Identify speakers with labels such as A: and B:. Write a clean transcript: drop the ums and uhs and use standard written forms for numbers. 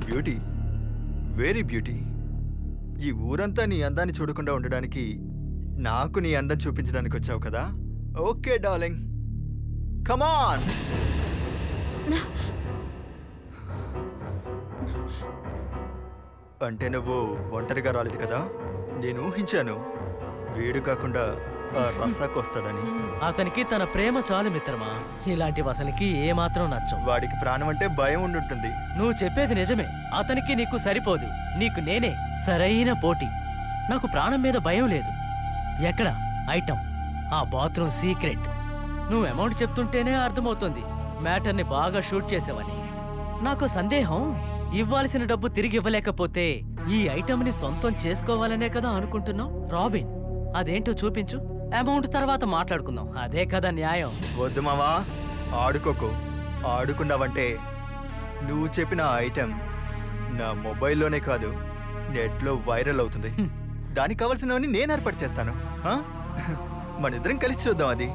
A: Beauty, very beauty. ఈ ఊరంతా నీ అందాన్ని చూడకుండా ఉండడానికి నాకు నీ అందం చూపించడానికి వచ్చావు కదా. ఓకే డార్లింగ్, కమాన్. అంటే నువ్వు ఒంటరిగా రాలేదు కదా. నేను ఊహించాను వీడు కాకుండా ఆ రసాకు వస్తాడని.
B: అతనికి తన ప్రేమ చాలు మిత్రమా. ఇలాంటి అసలుకి ఏమాత్రం నచ్చం.
A: వాడికి ప్రాణం అంటే భయం ఉండుంటుంది.
B: నువ్వు చెప్పేది నిజమే. అతనికి నీకు సరిపోదు. నీకు నేనే సరైన పోటీ. నాకు ప్రాణం మీద భయం లేదు. ఎక్కడ ఐటమ్? ఆ బాత్రూమ్ సీక్రెట్. నువ్వు అమౌంట్ చెప్తుంటేనే అర్థమవుతుంది మ్యాటర్ని బాగా షూట్ చేసావని. నాకు సందేహం, ఇవ్వాల్సిన డబ్బు తిరిగి ఇవ్వలేకపోతే ఈ ఐటమ్ని సొంతం చేసుకోవాలనే కదా అనుకుంటున్నావు. రాబిన్, అదేంటో చూపించు. అమౌంట్ తర్వాత మాట్లాడుకుందాం. అదే కదా న్యాయం.
A: వద్దు మావా, ఆడుకోకు. ఆడుకున్నావంటే నువ్వు చెప్పిన ఐటెం నా మొబైల్లోనే కాదు నెట్లో వైరల్ అవుతుంది. దానికి కావాల్సినవన్నీ నేను ఏర్పాటు చేస్తాను. మనిద్దరం కలిసి చూద్దాం అది.